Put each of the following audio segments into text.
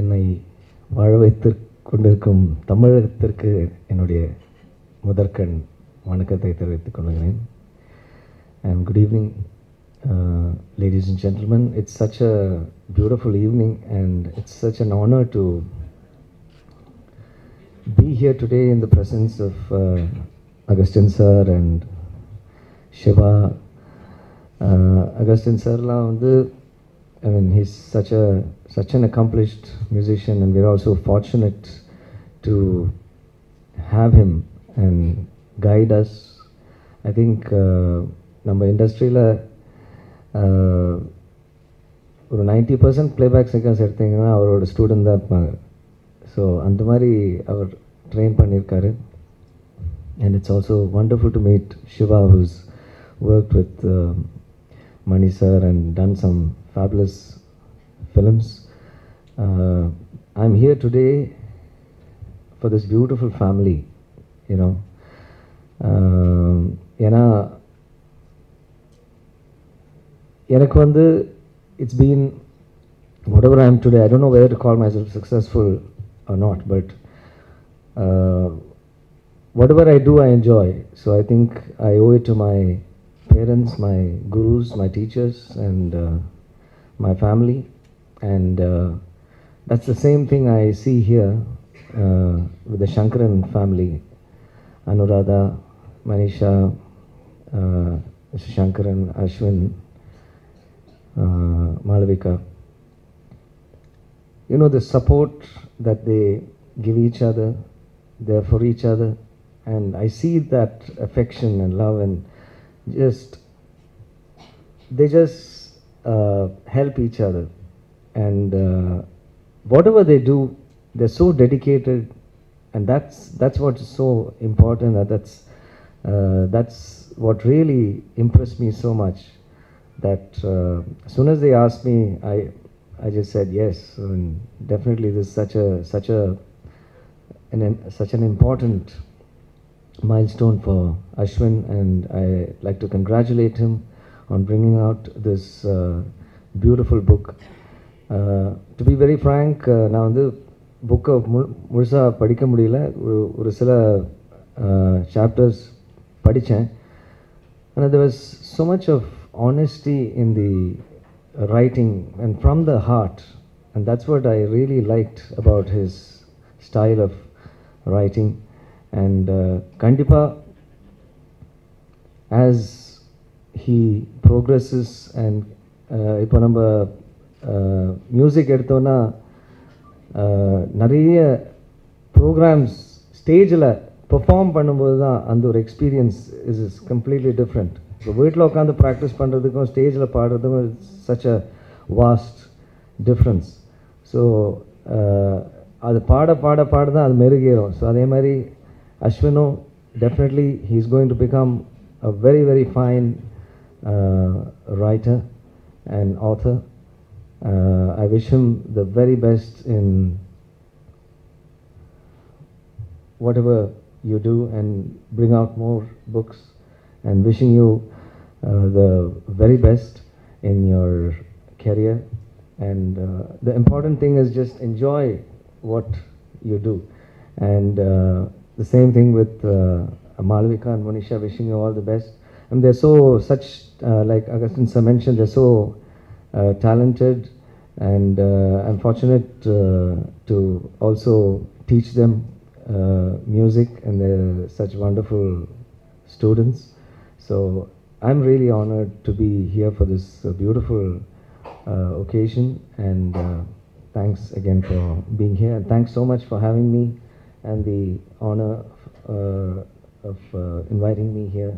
என்னை வாழ வைத்து கொண்டிருக்கும் தமிழகத்திற்கு என்னுடைய முதற்கண் வணக்கத்தை தெரிவித்துக் கொள்கிறேன். And good evening, ladies and gentlemen. It's such a beautiful evening and it's such an honor to be here today in the presence of Agustin sir and Shiva. Agustin sir la vandu, I mean, he's such an accomplished musician, and we're also fortunate to have him and guide us. I think நம்ம இண்டஸ்ட்ரியில் ஒரு 90% playback singers எடுத்திங்கன்னா அவரோட student தான் இருப்பாங்க. So அந்த மாதிரி அவர் ட்ரெயின் பண்ணியிருக்காரு. And it's also wonderful to meet Siva, who's worked with Mani sir and done some fabulous films. I'm here today for this beautiful family, you know. ஏன்னா எனக்கு வந்து it's been whatever I am today, I don't know whether to call myself successful or not, but whatever I do I enjoy. So I think I owe it to my parents, my gurus, my teachers, and my family, and that's the same thing I see here with the Shankharan family. Anuradha, Manisha, Shankharan, Aswin, Malavika. You know, the support that they give each other, they're for each other, and I see that affection and love, and they just help each other, and whatever they do, they're so dedicated, and that's what's so important. That's what really impressed me so much, that as soon as they asked me, I just said yes. And definitely this is such an important milestone for Aswin, and I like to congratulate him on bringing out this beautiful book. To be very frank, நான் வந்து புக்கை முழுசாக படிக்க முடியல. ஒரு சில chapters படித்தேன். And there was so much of honesty in the writing and from the heart, and that's what I really liked about his style of writing. And kandipa, as he progresses, and இப்போ நம்ம music எடுத்தோன்னா நிறைய programs ஸ்டேஜில் perform பண்ணும்போது தான் அந்த ஒரு experience is completely different. இப்போ வீட்டில் உட்காந்து ப்ராக்டிஸ் பண்ணுறதுக்கும் ஸ்டேஜில் பாடுறதுக்கும் such a vast difference. So அது பாட தான் அது மெருகேறும். ஸோ அதே மாதிரி Aswino, definitely he's going to become a very, very fine writer and author. I wish him the very best in whatever you do, and bring out more books, and wishing you the very best in your career. And the important thing is just enjoy what you do. And the same thing with Malavika and Manisha, wishing you all the best. And they're such like Agustin sir mentioned, they're so talented, and I'm fortunate to also teach them music, and they're such wonderful students. So I'm really honored to be here for this beautiful occasion, and thanks again for being here, and thanks so much for having me and the honor of inviting me here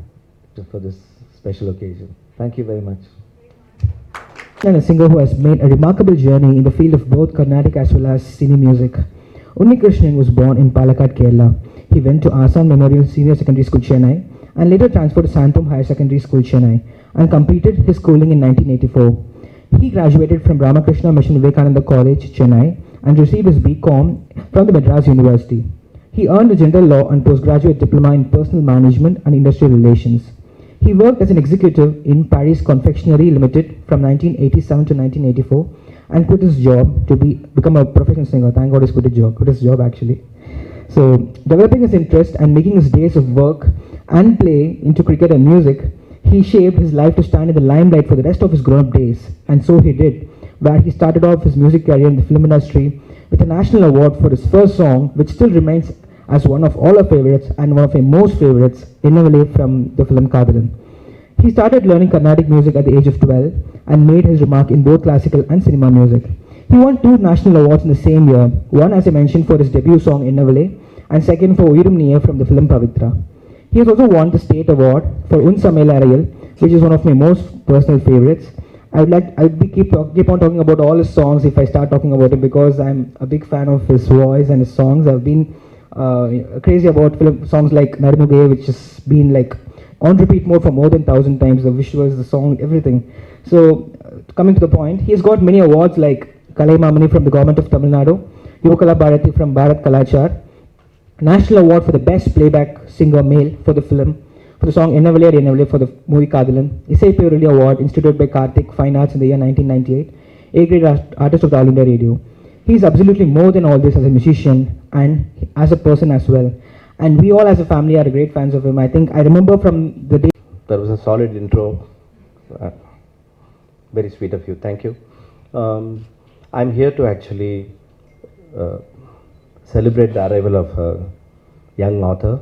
for this special occasion. Thank you very much. And a singer who has made a remarkable journey in the field of both Carnatic as well as cine music. Unnikrishnan was born in Palakkad, Kerala. He went to Assam Memorial Senior Secondary School, Chennai, and later transferred to Santham Higher Secondary School, Chennai, and completed his schooling in 1984. He graduated from Ramakrishna Mission Vivekananda College, Chennai, and received his BCom from the Madras University. He earned a general law and postgraduate diploma in personal management and industrial relations. He worked as an executive in Paris Confectionery Limited from 1987 to 1984, and quit his job to become a professional singer. Thank God he's quit his job actually. So, developing his interest and making his days of work and play into cricket and music, he shaped his life to stand in the limelight for the rest of his grown-up days. And so he did, where he started off his music career in the film industry with a national award for his first song, which still remains as one of all our favorites and one of our most favorites, Innavale from the film Kadhalan. He started learning Carnatic music at the age of 12 and made his mark in both classical and cinema music. He won 2 national awards in the same year, one as I mentioned for his debut song Innavale and second for Uyirum Neeya from the film Pavitra. He has also won the state award for Un Samayalarayil, which is one of my most personal favorites. Keep on talking about all his songs if I start talking about it, because I'm a big fan of his voice and his songs. I've been crazy about film songs like Narmuge, which has been like on repeat mode for more than 1,000 times. The visuals, the song, everything. So coming to the point, he's got many awards like Kalai Mamani from the government of Tamil Nadu, Yuvakala Bharati from Bharat Kalachar, National Award for the Best Playback Singer Male for the film, for the song Innavale for the movie Kadhalan, Isai Puruli Award instituted by Karthik Fine Arts in the year 1998, A-grade artist of the All India Radio. He is absolutely more than all this as a musician and as a person as well. And we all as a family are great fans of him. I think I remember from the day... That was a solid intro. Very sweet of you. Thank you. I'm here to actually celebrate the arrival of a young author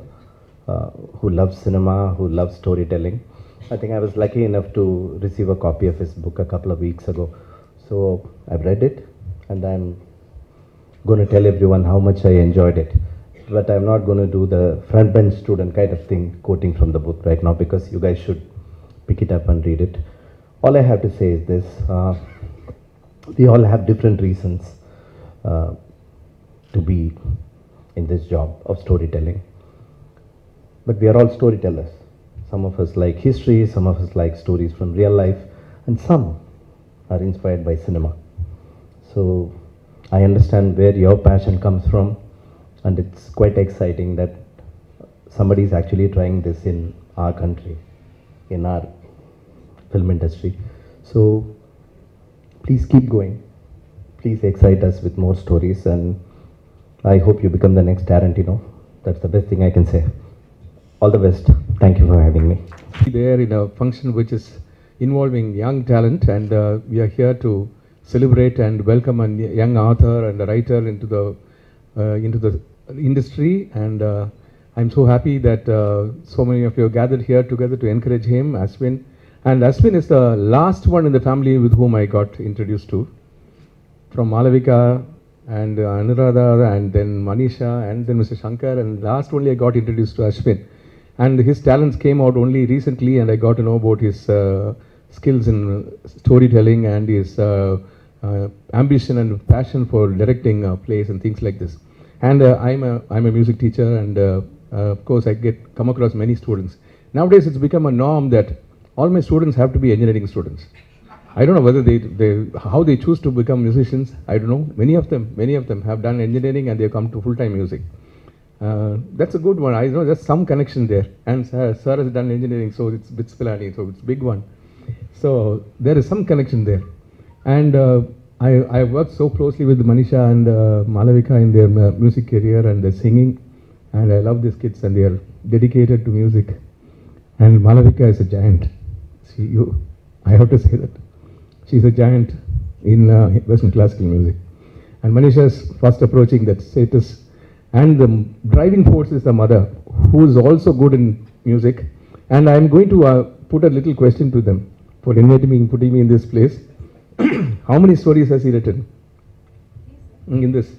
who loves cinema, who loves storytelling. I think I was lucky enough to receive a copy of his book a couple of weeks ago. So I've read it and I'm going to tell everyone how much I enjoyed it. But I'm not going to do the front bench student kind of thing, quoting from the book right now, because you guys should pick it up and read it. All I have to say is this. We all have different reasons to be in this job of storytelling. But we are all storytellers. Some of us like history, some of us like stories from real life, and some are inspired by cinema. So I understand where your passion comes from, and it's quite exciting that somebody is actually trying this in our country, in our film industry. So please keep going. Please excite us with more stories, and I hope you become the next Tarantino. That's the best thing I can say. All the best. Thank you for having me. There in a function which is involving young talent, and we are here to celebrate and welcome a young author and a writer into the industry, and I'm so happy that so many of you have gathered here together to encourage him, Aswin. And Aswin is the last one in the family with whom I got introduced to. From Malavika and Anuradha and then Manisha and then Mr. Shankar, and last only I got introduced to Aswin. And his talents came out only recently, and I got to know about his skills in storytelling and his ambition and passion for directing plays and things like this. And I'm a music teacher, and of course I come across many students. Nowadays it's become a norm that all my students have to be engineering students. I don't know whether how they choose to become musicians. I don't know. Many of them have done engineering and they have come to full-time music. That's a good one. I know there's some connection there. And sir has done engineering, so it's BITS Pilani, so it's a big one. So there is some connection there. And I worked so closely with Manisha and Malavika in their music career and their singing. And I love these kids, and they are dedicated to music. And Malavika is a giant. I have to say that. She's a giant in Western classical music. And Manisha is fast approaching that status. And the driving force is the mother, who is also good in music. And I'm going to put a little question to them for inviting me, putting me in this place. How many stories has he written in this?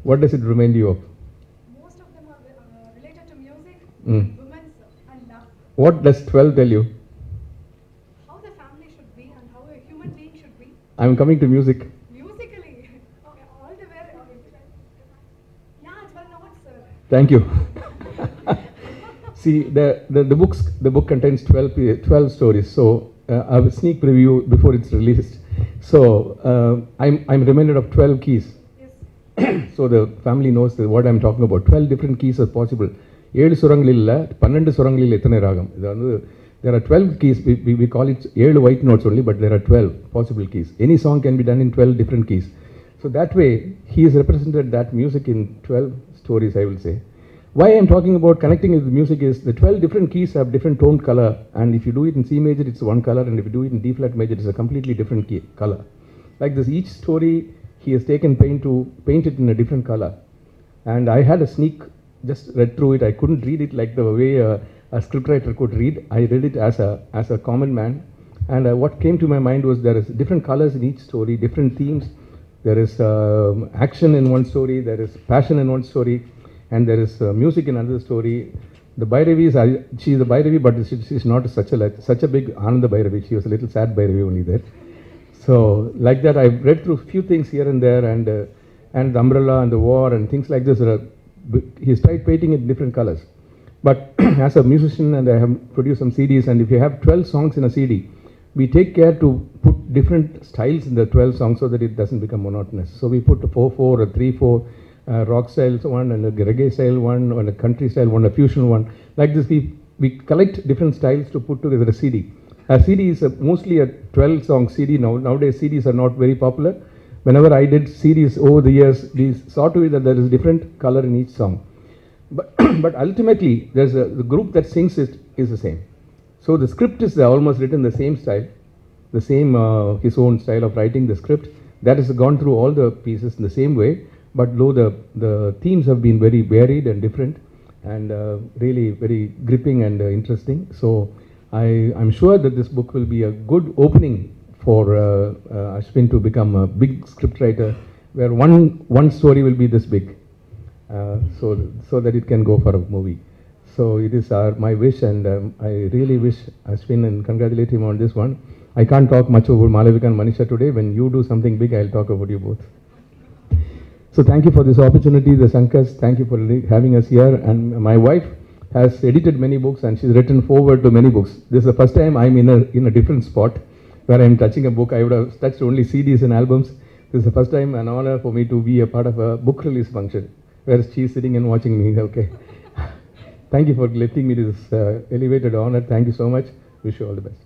What does it remind you of? Most of them are related to music, women's and love. What does 12 tell you? How the family should be and how a human being should be. I'm coming to music. Musically, okay, all the way. Yeah, 12 notes, sir. Thank you. See, the book contains 12 stories. So I have a sneak preview before it's released. So I'm reminded of 12 keys. Yes. So the family knows what I'm talking about. 12 different keys are possible. 7 சுரங்களில் 12 சுரங்களில் எத்தனை ராகம்? இது வந்து There are 12 keys. We call it 7 white notes only, but there are 12 possible keys. Any song can be done in 12 different keys. So that way, he has represented that music in 12 stories, I will say. Why I'm talking about connecting with music is the 12 different keys have different tone color, and if you do it in C major, it's one color, and if you do it in D flat major, it's a completely different key, color. Like this, each story, he has taken paint to paint it in a different color. And I had a sneak, just read through it. I couldn't read it like the way a scriptwriter could read. I read it as a common man. And what came to my mind was there is different colors in each story, different themes. There is action in one story, there is passion in one story, and there is music in another story. The Bhairavi she is a Bhairavi, but she's not such a big Ananda Bhairavi. She was a little sad Bhairavi only there. So like that, I've read through a few things here and there, and the umbrella and the war and things like this. He's tried painting it in different colors. But as a musician, and I have produced some CDs, and if you have 12 songs in a CD, we take care to put different styles in the 12 songs so that it doesn't become monotonous. So we put a 4/4, a 3/4, rock style one, and a reggae style one, and a country style one, a fusion one. Like this, we collect different styles to put together a CD. A CD is mostly a 12-song CD now. Nowadays, CDs are not very popular. Whenever I did CDs over the years, we saw to it that there is different color in each song. But ultimately, the group that sings it is the same. So the script is almost written the same style, the same his own style of writing the script. That has gone through all the pieces in the same way, but though the themes have been very varied and different, and really very gripping and interesting. So I'm sure that this book will be a good opening for Aswin to become a big scriptwriter, where one story will be this big, so that it can go for a movie. So it is my wish, and I really wish Aswin and congratulate him on this one. I can't talk much about Malavika and Manisha today. When you do something big, I'll talk about you both. So thank you for this opportunity, the Shankars. Thank you for having us here. And my wife has edited many books, and she's written forward to many books. This is the first time I'm in a different spot where I'm touching a book. I would have touched only CDs and albums. This is the first time, an honor for me to be a part of a book release function, where she's sitting and watching me. Okay. Thank you for letting me this elevated honor. Thank you so much. Wish you all the best.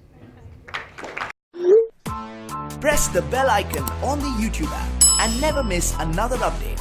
Press the bell icon on the YouTube app and never miss another update.